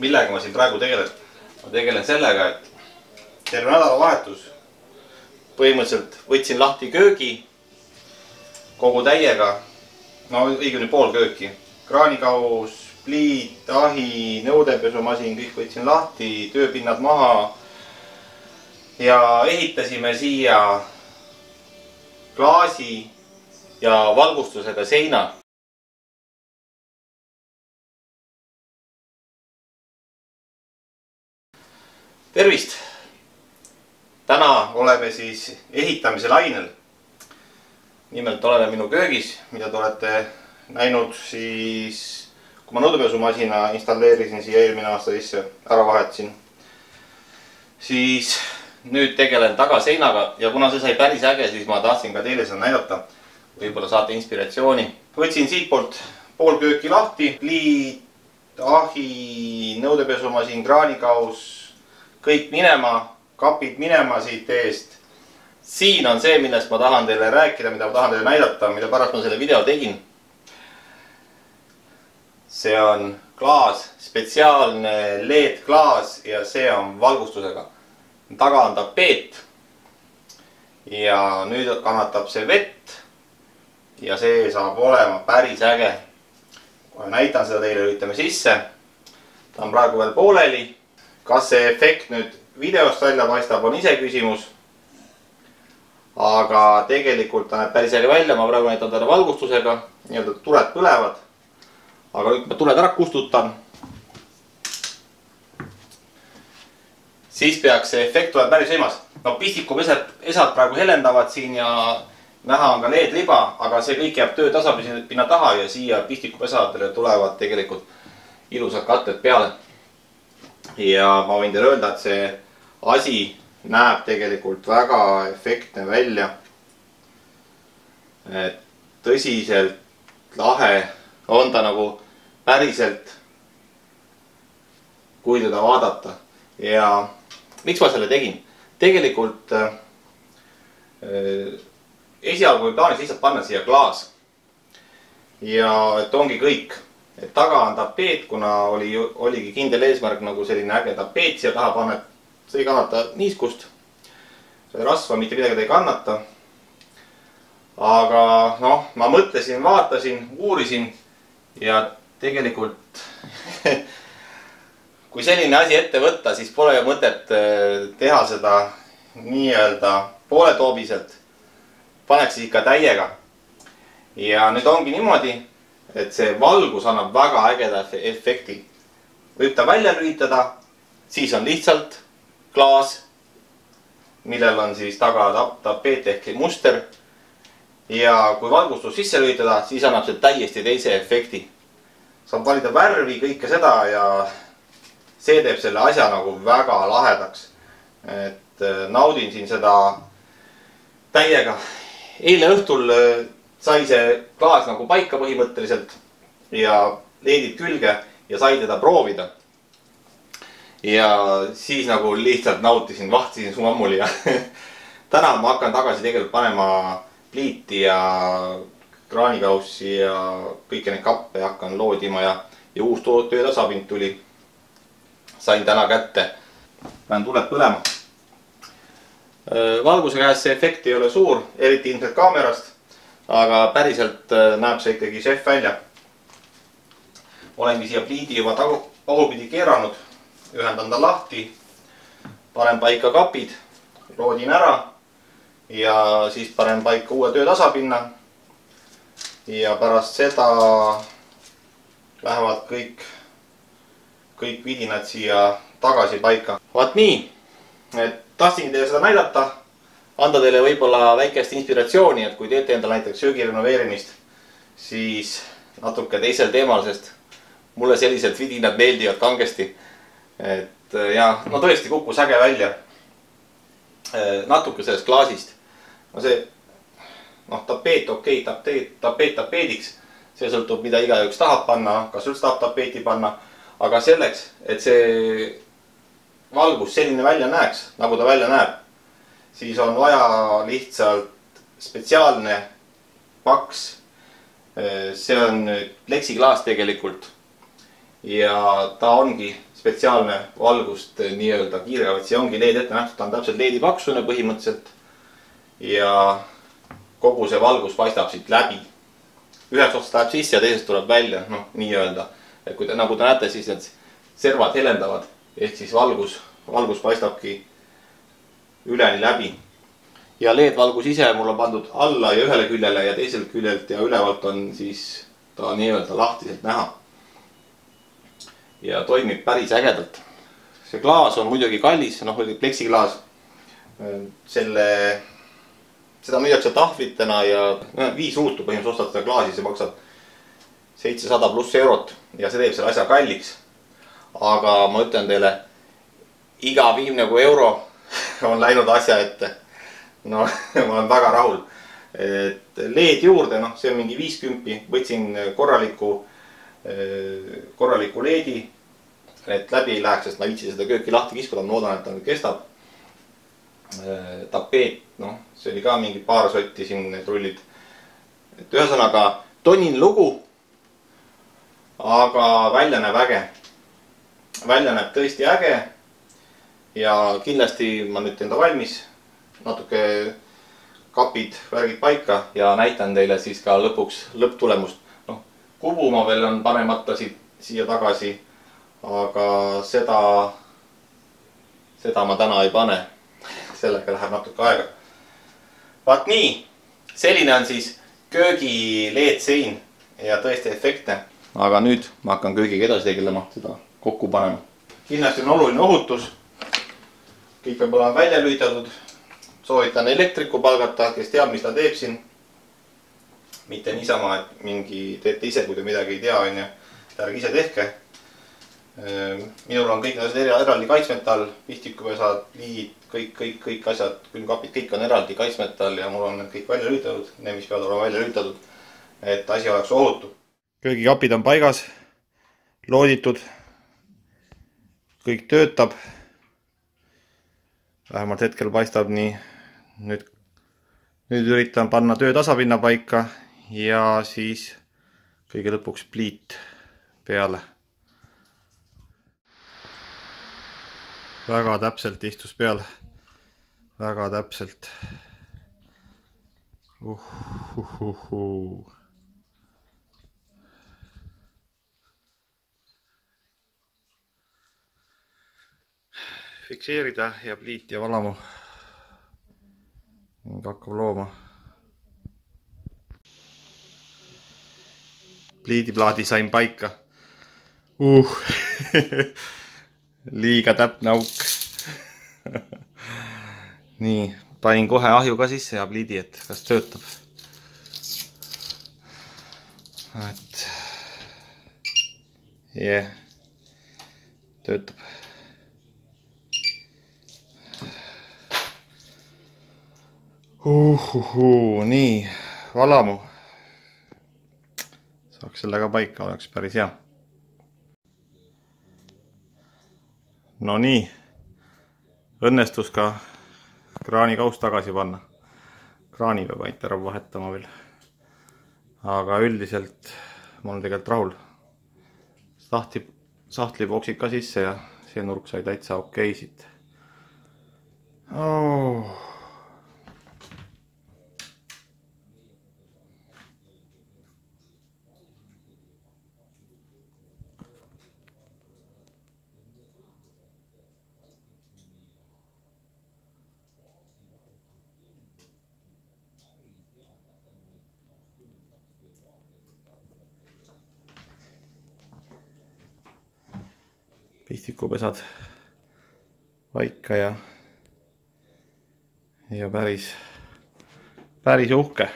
millega ma siin praegu tegelen? Ma tegelen sellega, et terve nädalavahetus põhimõtteliselt võtsin lahti köögi kogu täiega, no õigemini pool kööki, kraanikaus, pliit, ahi, nõudepesumasin, kõik võtsin lahti, tööpinnad maha ja ehitasime siia klaasi ja valgustusega seina. Tervist! Täna oleme siis ehitamise lainel. Nimelt oleme minu köögis, mida te olete näinud siis, kui ma nõudepesumasina installeerisin siia eelmine aasta sisse, ära vahetasin. Siis nüüd tegelen tagaseinaga ja kuna see sai päris äge, siis ma tahtsin ka teile seda näidata. Võib-olla saate inspiratsiooni. Võtsin siit poolt pool kööki lahti, pliit, ahi, nõudepesumasin, kraanikaus, kõik minema, kapid minema siit eest. Siin on see, millest ma tahan teile rääkida, mida ma tahan teile näidata, mida pärast ma selle video tegin. See on klaas, spetsiaalne LED klaas ja see on valgustusega. Taga on tapeet ja nüüd kannatab see vett ja see saab olema päris äge. Kui näitan seda teile, lülitame sisse. Ta on praegu veel pooleli. Kas see efekt nüüd videost välja paistab, on ise küsimus. Aga tegelikult ta näeb päris äge välja. Ma praegu näitan talle valgustusega. Nii-öelda tuled põlevad. Aga nüüd ma tuled ära kustutan. Siis peaks see efekt tuleb päris võimas. No pistikupesad praegu helendavad siin ja näha on ka LED liba, aga see kõik jääb töö tasapinna taha ja siia pistikupesadele tulevad tegelikult ilusad katled peale. Ja ma võin teile öelda, et see asi näeb tegelikult väga efektne välja. Et tõsiselt lahe on ta nagu päriselt, kui teda vaadata. Ja miks ma selle tegin? Tegelikult esialgu oli plaanis lihtsalt panna siia klaas. Ja et ongi kõik. Et taga on tapeet, kuna oligi kindel eesmärk nagu selline äge tapeet siia taha panna. See ei kannata niiskust. See rasva mitte midagi ta ei kannata. Aga noh, ma mõtlesin, vaatasin, uurisin ja tegelikult kui selline asi ette võtta, siis pole ju mõtet teha seda nii-öelda pooletoobiselt. Paneks ikka täiega. Ja nüüd ongi niimoodi, et see valgus annab väga ägeda efekti. Võib ta välja lülitada, siis on lihtsalt klaas, millel on siis taga tapeet ehk muster. Ja kui valgustus sisse lülitada, siis annab see täiesti teise efekti. Saab valida värvi, kõike seda ja see teeb selle asja nagu väga lahedaks. Et naudin siin seda täiega. Eile õhtul sai see klaas nagu paika põhimõtteliselt ja leedid külge ja sai teda proovida. Ja siis nagu lihtsalt nautisin, vahtisin su mammuli ja täna ma hakkan tagasi tegelikult panema pliiti ja kraanikaussi ja kõiki neid kappe hakkan loodima ja uus töötasapind tuli. Sain täna kätte. Pean tuled põlema. Valguse käes see efekt ei ole suur, eriti ilmselt kaamerast, aga päriselt näeb see ikkagi šef välja. Olengi siia pliidi juba pahupidi keeranud, ühendan ta lahti, panen paika kapid, loodin ära ja siis panen paika uue töötasapinna. Ja pärast seda lähevad kõik vidinad siia tagasi paika. Vaat nii, et tahtsin teile seda näidata, anda teile võib-olla väikest inspiratsiooni, et kui teete endale näiteks söögirenoveerimist, siis natuke teisel teemal, sest mulle sellised vidinad meeldivad kangesti. Et ja, no tõesti kukkus äge välja. Natuke sellest klaasist. No see, tapeet, okei, tapeet tapeediks. See sõltub, mida igaüks tahab panna, kas üldse tahab tapeeti panna. Aga selleks, et see valgus selline välja näeks, nagu ta välja näeb, siis on vaja lihtsalt spetsiaalne paks. See on pleksiklaas tegelikult. Ja ta ongi spetsiaalne valgust nii-öelda kiirgavitsi, ongi LED ette nähtud, ta on täpselt LED-i paksune põhimõtteliselt. ja kogu see valgus paistab siit läbi. Üheks otsast läheb sisse ja teisest tuleb välja, noh nii-öelda. Et kui te, nagu te näete, siis need servad helendavad, ehk siis valgus paistabki üleni läbi. ja LED-valgus ise mul on pandud alla ja ühele küljele ja teiselt küljelt ja ülevalt on siis ta nii-öelda lahtiselt näha. Ja toimib päris ägedalt. See klaas on muidugi kallis, noh oli pleksiklaas. Seda müüakse tahvlitena ja 5 ruutu põhimõtteliselt ostad seda klaasi, see maksab 700+ eurot ja see teeb selle asja kalliks. Aga ma ütlen teile, iga viimne kui euro on läinud asja ette. No ma olen väga rahul. Et LED juurde, noh see on mingi 50, võtsin korraliku LED-i, et läbi ei läheks, sest ma viitsin seda kööki lahti kiskuda, ma loodan, et ta nüüd kestab. Tapeet, noh see oli ka mingi paar sotti siin need rullid. Et ühesõnaga tonnin lugu, aga välja näeb äge. Välja näeb tõesti äge ja kindlasti ma nüüd teen ta valmis, natuke kapid, värgid paika ja näitan teile siis ka lõpuks lõpptulemust. Noh, kubu ma veel on panemata siia tagasi, aga seda ma täna ei pane. Sellega läheb natuke aega. Vaat nii, selline on siis köögi LED-sein ja tõesti efektne. Aga nüüd ma hakkan köögiga edasi tegelema, seda kokku panema. Kindlasti on oluline ohutus. Kõik peab olema välja lülitatud. Soovitan elektriku palgata, kes teab, mis ta teeb siin. Mitte niisama, et mingi teete ise, kui te midagi ei tea, on ja ärge ise tehke. Minul on kõik eraldi kaitsmetall, pistikupesad, liid, kõik asjad, külmkapid, kõik on eraldi kaitsmetall ja mul on need kõik välja lülitatud, need, mis peavad olema välja lülitatud, et asi oleks ohutu. Köögikapid on paigas, looditud, kõik töötab. Vähemalt hetkel paistab nii. Nüüd üritan panna töö tasapinna paika ja siis kõige lõpuks pliit peale. Väga täpselt istus peale. Väga täpselt. Fikseerida ja pliit ja valamu. Hakkab looma. Pliidiplaadi sain paika. Liiga täpne auk. Nii, panin kohe ahju ka sisse ja pliidi, et kas töötab. Et töötab. Nii, valamu. Saaks selle ka paika, oleks päris hea. No nii, õnnestus ka kraanikaus tagasi panna. Kraani peab ainult ära vahetama veel. Aga üldiselt ma olen tegelikult rahul. Sahtliboksid ka sisse ja see nurk sai täitsa okei siit. Pistikupesad paika ja päris uhke.